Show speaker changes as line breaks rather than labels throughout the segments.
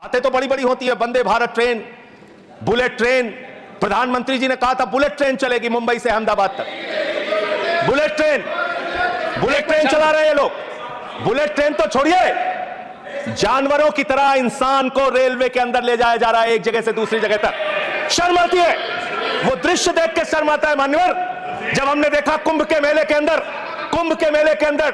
बातें तो बड़ी बड़ी होती है, Vande Bharat train, bullet train. प्रधानमंत्री जी ने कहा था बुलेट ट्रेन चलेगी मुंबई से अहमदाबाद तक। बुलेट ट्रेन चला रहे हैं लोग। बुलेट ट्रेन तो छोड़िए, जानवरों की तरह इंसान को रेलवे के अंदर ले जाया जा रहा है, एक जगह से दूसरी जगह तक। शर्म आती है, वो दृश्य देख के शर्म आता है मान्यवर। जब हमने देखा कुंभ के मेले के अंदर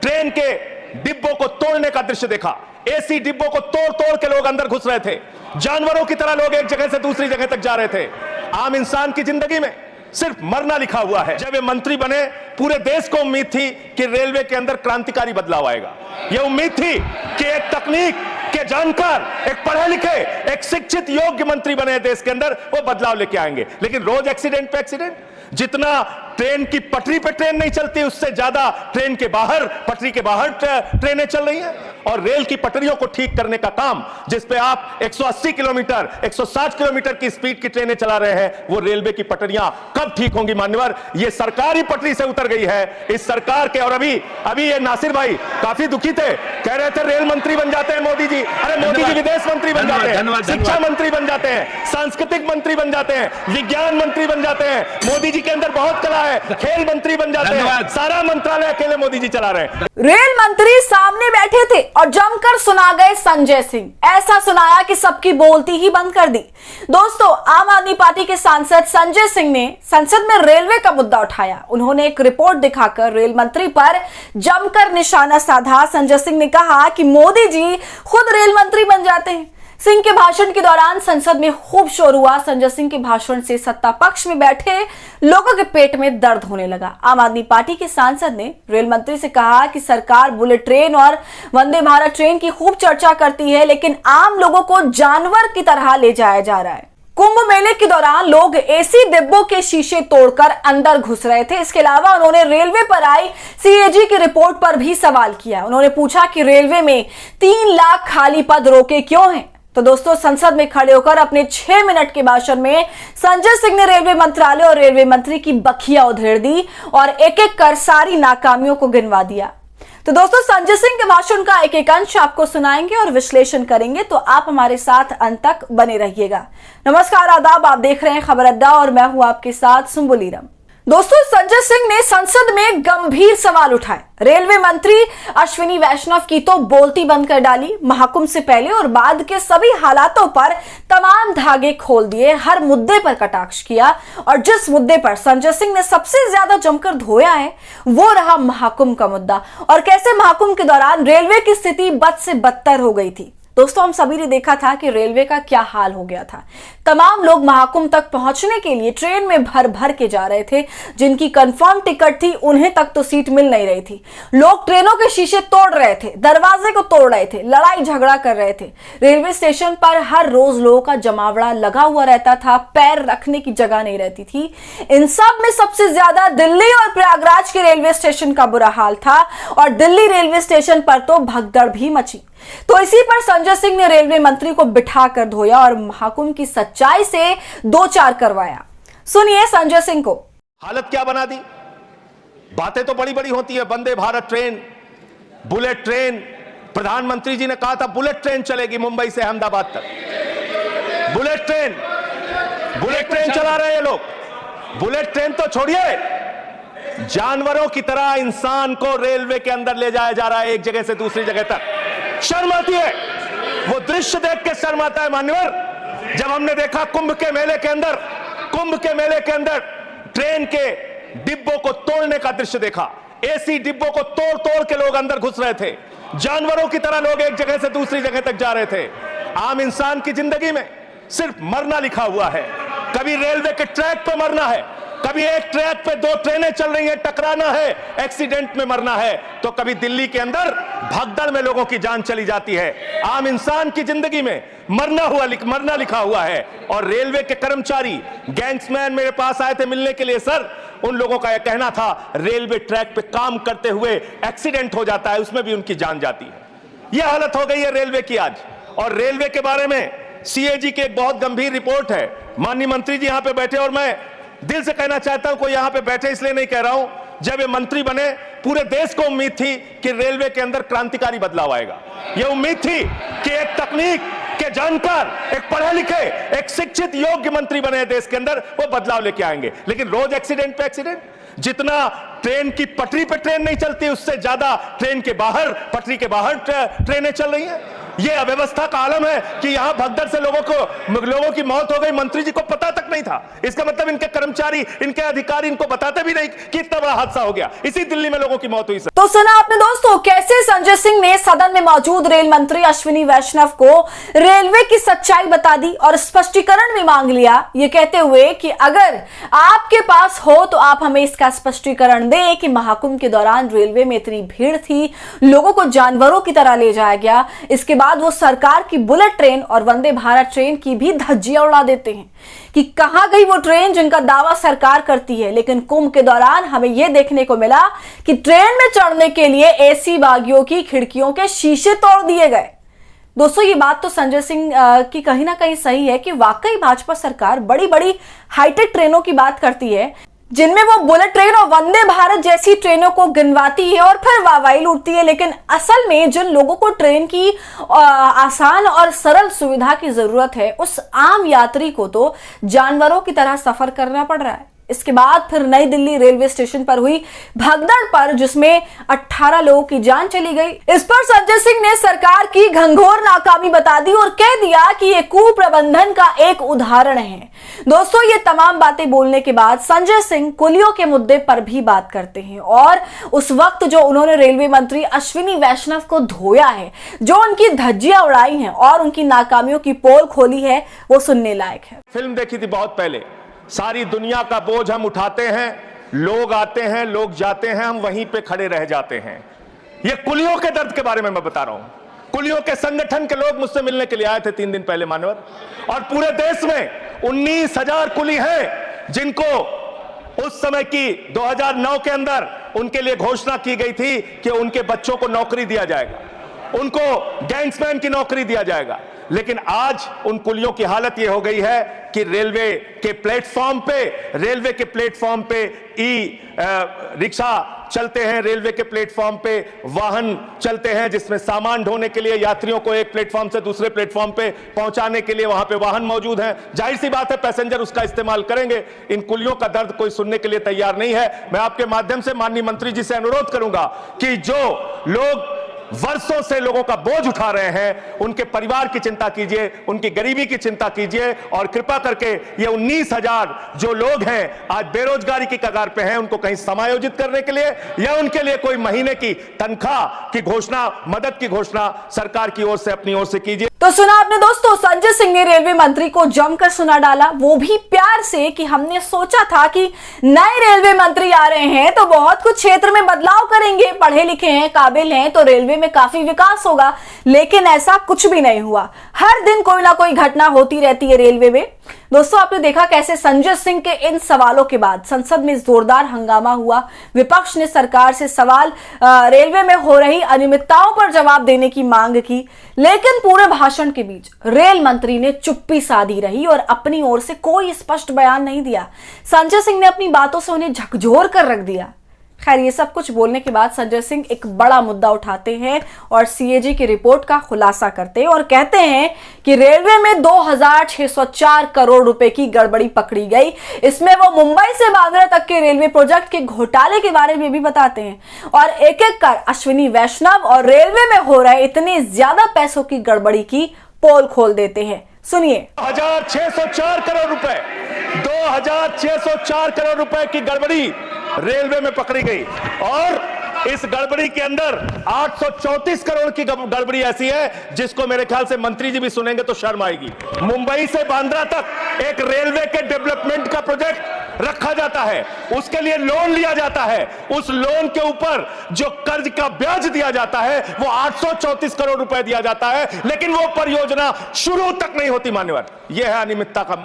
ट्रेन के डिब्बों को तोड़ने का दृश्य देखा, एसी डिब्बों को तोड़ तोड़ के लोग अंदर घुस रहे थे, जानवरों की तरह लोग एक जगह से दूसरी जगह तक जा रहे थे। आम इंसान की जिंदगी में सिर्फ मरना लिखा हुआ है। जब ये मंत्री बने, पूरे देश को उम्मीद थी कि रेलवे के अंदर क्रांतिकारी बदलाव आएगा। ये उम्मीद थी कि एक तकनीक के जानकार, एक पढ़े लिखे, एक शिक्षित योग्य मंत्री बने देश के अंदर, वो बदलाव लेके आएंगे। लेकिन रोज एक्सीडेंट पे एक्सीडेंट। जितना ट्रेन की पटरी पे ट्रेन नहीं चलती, उससे ज्यादा ट्रेन के बाहर, पटरी के बाहर ट्रेनें चल रही हैं। और रेल की पटरियों को ठीक करने का काम, जिस पे आप 180 किलोमीटर 160 किलोमीटर की स्पीड की ट्रेनें चला रहे हैं, वो रेलवे की पटरियां कब ठीक होंगी मान्यवर? ये सरकार ही पटरी से उतर गई है इस सरकार के। और अभी ये नासिर भाई काफी दुखी थे, कह रहे थे रेल मंत्री बन जाते हैं मोदी जी। अरे मोदी जी विदेश मंत्री बन जाते हैं, शिक्षा मंत्री बन जाते हैं, सांस्कृतिक मंत्री बन जाते हैं, विज्ञान मंत्री बन जाते हैं। मोदी जी के अंदर बहुत कला है, खेल मंत्री बन जाते हैं। सारा मंत्रालय अकेले मोदी जी चला रहे हैं।
रेल मंत्री सामने बैठे थे और जमकर सुना गए संजय सिंह। ऐसा सुनाया कि सबकी बोलती ही बंद कर दी। दोस्तों, आम आदमी पार्टी के सांसद संजय सिंह ने संसद में रेलवे का मुद्दा उठाया। उन्होंने एक रिपोर्ट दिखाकर रेल मंत्री पर जमकर निशाना साधा। संजय सिंह ने कहा कि मोदी जी खुद रेल मंत्री बन जाते हैं। सिंह के भाषण के दौरान संसद में खूब शोर हुआ। संजय सिंह के भाषण से सत्ता पक्ष में बैठे लोगों के पेट में दर्द होने लगा। आम आदमी पार्टी के सांसद ने रेल मंत्री से कहा कि सरकार बुलेट ट्रेन और वंदे भारत ट्रेन की खूब चर्चा करती है, लेकिन आम लोगों को जानवर की तरह ले जाया जा रहा है। कुंभ मेले के दौरान लोग एसी डिब्बों के शीशे तोड़कर अंदर घुस रहे थे। इसके अलावा उन्होंने रेलवे पर आई सीएजी की रिपोर्ट पर भी सवाल किया। उन्होंने पूछा कि रेलवे में 3 लाख खाली पद रोके क्यों हैं। तो दोस्तों, संसद में खड़े होकर अपने 6 मिनट के भाषण में संजय सिंह ने रेलवे मंत्रालय और रेलवे मंत्री की बखिया उधेड़ दी और एक एक कर सारी नाकामियों को गिनवा दिया। तो दोस्तों, संजय सिंह के भाषण का एक एक अंश आपको सुनाएंगे और विश्लेषण करेंगे, तो आप हमारे साथ अंत तक बने रहिएगा। नमस्कार, आदाब, आप देख रहे हैं खबर अड्डा और मैं हूं आपके साथ सुम्बुलीरम। दोस्तों, संजय सिंह ने संसद में गंभीर सवाल उठाए। रेलवे मंत्री अश्विनी वैष्णव की तो बोलती बंद कर डाली। महाकुंभ से पहले और बाद के सभी हालातों पर तमाम धागे खोल दिए, हर मुद्दे पर कटाक्ष किया। और जिस मुद्दे पर संजय सिंह ने सबसे ज्यादा जमकर धोया है, वो रहा महाकुंभ का मुद्दा, और कैसे महाकुंभ के दौरान रेलवे की स्थिति बद से बदतर हो गई थी। दोस्तों, हम सभी ने देखा था कि रेलवे का क्या हाल हो गया था। तमाम लोग महाकुंभ तक पहुंचने के लिए ट्रेन में भर भर के जा रहे थे। जिनकी कंफर्म टिकट थी, उन्हें तक तो सीट मिल नहीं रही थी। लोग ट्रेनों के शीशे तोड़ रहे थे, दरवाजे को तोड़ रहे थे, लड़ाई झगड़ा कर रहे थे। रेलवे स्टेशन पर हर रोज लोगों का जमावड़ा लगा हुआ रहता था, पैर रखने की जगह नहीं रहती थी। इन सब में सबसे ज्यादा दिल्ली और प्रयागराज के रेलवे स्टेशन का बुरा हाल था, और दिल्ली रेलवे स्टेशन पर तो भगदड़ भी मची। तो इसी पर संजय सिंह ने रेलवे मंत्री को बिठा कर धोया और महाकुंभ की सच्चाई से 2-4 करवाया। सुनिए संजय सिंह को।
हालत क्या बना दी। बातें तो बड़ी बड़ी होती है, Vande Bharat train, bullet train. प्रधानमंत्री जी ने कहा था बुलेट ट्रेन चलेगी मुंबई से अहमदाबाद तक। बुलेट ट्रेन चला रहे हैं लोग। बुलेट ट्रेन तो छोड़िए, जानवरों की तरह इंसान को रेलवे के अंदर ले जाया जा रहा है, एक जगह से दूसरी जगह तक। शर्म आती है, वो दृश्य देख के शर्म आता है मान्यवर। जब हमने देखा कुंभ के मेले के अंदर ट्रेन के डिब्बों को तोड़ने का दृश्य देखा, एसी डिब्बों को तोड़ तोड़ के लोग अंदर घुस रहे थे, जानवरों की तरह लोग एक जगह से दूसरी जगह तक जा रहे थे। आम इंसान की जिंदगी में सिर्फ मरना लिखा हुआ है। कभी रेलवे के ट्रैक पर मरना है, कभी एक ट्रैक पे 2 ट्रेनें चल रही हैं, टकराना है, एक्सीडेंट में मरना है, तो कभी दिल्ली के अंदर भगदड़ में लोगों की जान चली जाती है। आम इंसान की जिंदगी में मरना लिखा हुआ है। और रेलवे के कर्मचारी, गैंग्समैन मेरे पास आए थे मिलने के लिए। सर, उन लोगों का यह कहना था रेलवे ट्रैक पे काम करते हुए एक्सीडेंट हो जाता है, उसमें भी उनकी जान जाती है। यह हालत हो गई है रेलवे की आज। और रेलवे के बारे में सीएजी की एक बहुत गंभीर रिपोर्ट है। माननीय मंत्री जी यहां पे बैठे, और मैं दिल से कहना चाहता हूं, कोई यहां पे बैठे इसलिए नहीं कह रहा हूं, जब ये मंत्री बने, पूरे देश को उम्मीद थी कि रेलवे के अंदर क्रांतिकारी बदलाव आएगा। ये उम्मीद थी कि एक तकनीक कि जानकर एक पढ़े लिखे एक शिक्षित योग्य मंत्री बने देश के अंदर, वो बदलाव लेके आएंगे। लेकिन रोज एक्सीडेंट पे एक्सीडेंट, जितना ट्रेन की पटरी पे ट्रेन नहीं चलती उससे ज्यादा ट्रेन के बाहर, पटरी के बाहर ट्रेनें चल रही हैं। यह अव्यवस्था का आलम है कि यहां भगदड़ से लोगों की मौत हो गई, मंत्री जी को पता तक नहीं था। इसका मतलब इनके कर्मचारी, इनके अधिकारी इनको बताते भी नहीं कि इतना बड़ा हादसा हो गया। इसी दिल्ली में लोगों की मौत हुई।
तो सुना आपने दोस्तों कैसे संजय सिंह ने सदन में मौजूद रेल मंत्री अश्विनी वैष्णव को रेलवे की सच्चाई बता दी और स्पष्टीकरण भी मांग लिया, ये कहते हुए कि अगर आपके पास हो तो आप हमें इसका स्पष्टीकरण दें कि महाकुंभ के दौरान रेलवे में इतनी भीड़ थी, लोगों को जानवरों की तरह ले जाया गया, इसके बाद वो सरकार की बुलेट ट्रेन और वंदे भारत ट्रेन की भी धज्जियां उड़ा देते हैं कि कहां गई वो ट्रेन जिनका दावा सरकार करती है। लेकिन कुंभ के दौरान हमें यह देखने को मिला कि ट्रेन में चढ़ने के लिए एसी बागियों की खिड़कियों के शीशे तोड़ दिए गए। दोस्तों ये बात तो संजय सिंह की कहीं ना कहीं सही है कि वाकई भाजपा सरकार बड़ी बड़ी हाईटेक ट्रेनों की बात करती है, जिनमें वो बुलेट ट्रेन और वंदे भारत जैसी ट्रेनों को गिनवाती है और फिर वाहवाही लूटती है। लेकिन असल में जिन लोगों को ट्रेन की आसान और सरल सुविधा की जरूरत है, उस आम यात्री को तो जानवरों की तरह सफर करना पड़ रहा है। इसके बाद फिर नई दिल्ली रेलवे स्टेशन पर हुई भगदड़ पर जिसमें 18 लोगों की जान चली गई। इस पर संजय सिंह ने सरकार की घंघोर नाकामी बता दी और कह दिया कि यह कुप्रबंधन का एक उदाहरण है। दोस्तों ये तमाम बातें बोलने के बाद संजय सिंह कुलियों के मुद्दे पर भी बात करते हैं और उस वक्त जो उन्होंने रेलवे मंत्री अश्विनी वैष्णव को धोया है, जो उनकी धज्जियां उड़ाई हैं और उनकी नाकामियों की पोल खोली है, वो सुनने लायक है।
फिल्म देखी थी बहुत पहले, सारी दुनिया का बोझ हम उठाते हैं, लोग आते हैं, लोग जाते हैं, हम वहीं पे खड़े रह जाते हैं। ये कुलियों के दर्द के बारे में मैं बता रहा हूं। कुलियों के संगठन के लोग मुझसे मिलने के लिए आए थे 3 दिन पहले मान्यवर, और पूरे देश में 19,000 कुली हैं जिनको उस समय की 2009 के अंदर उनके लिए घोषणा की गई थी कि उनके बच्चों को नौकरी दिया जाएगा, उनको गैंग्समैन की नौकरी दिया जाएगा। लेकिन आज उन कुलियों की हालत यह हो गई है कि रेलवे के प्लेटफॉर्म पे ई रिक्शा चलते हैं, रेलवे के प्लेटफॉर्म पे वाहन चलते हैं जिसमें सामान ढोने के लिए यात्रियों को एक प्लेटफॉर्म से दूसरे प्लेटफॉर्म पे पहुंचाने के लिए वहां पे वाहन मौजूद हैं। जाहिर सी बात है पैसेंजर उसका इस्तेमाल करेंगे। इन कुलियों का दर्द कोई सुनने के लिए तैयार नहीं है। मैं आपके माध्यम से माननीय मंत्री जी से अनुरोध करूंगा कि जो लोग वर्षों से लोगों का बोझ उठा रहे हैं, उनके परिवार की चिंता कीजिए, उनकी गरीबी की चिंता कीजिए और कृपा करके ये 19,000 जो लोग हैं आज बेरोजगारी की कगार पे हैं, उनको कहीं समायोजित करने के लिए या उनके लिए कोई महीने की तनख्वाह की घोषणा, मदद की घोषणा सरकार की ओर से अपनी ओर से कीजिए।
तो सुना आपने दोस्तों, संजय सिंह ने रेलवे मंत्री को जमकर सुना डाला, वो भी प्यार से कि हमने सोचा था कि नए रेलवे मंत्री आ रहे हैं तो बहुत कुछ क्षेत्र में बदलाव करेंगे, पढ़े लिखे हैं, काबिल हैं, तो रेलवे में काफी विकास होगा। लेकिन ऐसा कुछ भी नहीं हुआ। हर दिन कोई ना कोई घटना होती रहती है रेलवे में। दोस्तों आपने देखा कैसे संजय सिंह के इन सवालों के बाद संसद में जोरदार हंगामा हुआ। विपक्ष ने सरकार से सवाल रेलवे में हो रही अनियमितताओं पर जवाब देने की मांग की, लेकिन पूरे भाषण के बीच रेल मंत्री ने चुप्पी साधी रही और अपनी ओर से कोई स्पष्ट बयान नहीं दिया। संजय सिंह ने अपनी बातों से उन्हें झकझोर कर रख दिया। खैर ये सब कुछ बोलने के बाद संजय सिंह एक बड़ा मुद्दा उठाते हैं और सीएजी की रिपोर्ट का खुलासा करते हैं और कहते हैं कि रेलवे में 2,604 करोड़ रुपए की गड़बड़ी पकड़ी गई। इसमें वो मुंबई से बांद्रा तक के रेलवे प्रोजेक्ट के घोटाले के बारे में भी बताते हैं और एक एक कर अश्विनी वैष्णव और रेलवे में हो रहे इतने ज्यादा पैसों की गड़बड़ी की पोल खोल देते हैं। सुनिए।
2,604 करोड़ रुपए, 2,604 करोड़ रुपए की गड़बड़ी रेलवे में पकड़ी गई और इस गड़बड़ी के अंदर 834 करोड़ की गड़बड़ी ऐसी है जिसको मेरे ख्याल से मंत्री जी भी सुनेंगे तो शर्म आएगी। मुंबई से बांद्रा तक एक रेलवे के डेवलपमेंट का प्रोजेक्ट रखा जाता है, उसके लिए लोन लिया जाता है, उस लोन के ऊपर जो कर्ज का ब्याज दिया जाता है वो 834 करोड़ रुपए दिया जाता है, लेकिन वो परियोजना शुरू तक नहीं होती। मान्यवर, यह है अनियमितता का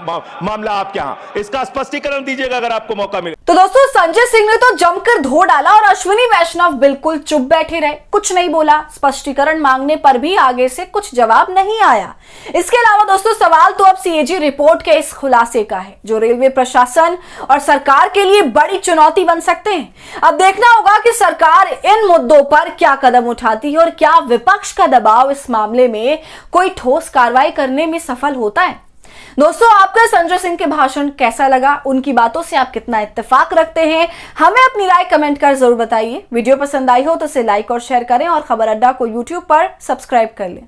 मामला आपके यहां, इसका स्पष्टीकरण दीजिएगा अगर आपको मौका मिले।
तो दोस्तों संजय सिंह ने तो जमकर धो डाला और अश्विनी वैष्णव बिल्कुल चुप बैठे रहे, कुछ नहीं बोला। स्पष्टीकरण मांगने पर भी आगे से कुछ जवाब नहीं आया। इसके अलावा दोस्तों सवाल तो अब सीएजी रिपोर्ट के इस खुलासे का है, जो रेलवे प्रशासन और सरकार के लिए बड़ी चुनौती बन सकते हैं। अब देखना होगा कि सरकार इन मुद्दों पर क्या कदम उठाती है और क्या विपक्ष का दबाव इस मामले में कोई ठोस कार्रवाई करने में सफल होता है। दोस्तों आपका संजय सिंह के भाषण कैसा लगा, उनकी बातों से आप कितना इत्तेफाक रखते हैं, हमें अपनी राय कमेंट कर जरूर बताइए। वीडियो पसंद आई हो तो इसे लाइक और शेयर करें और खबर अड्डा को यूट्यूब पर सब्सक्राइब कर लें।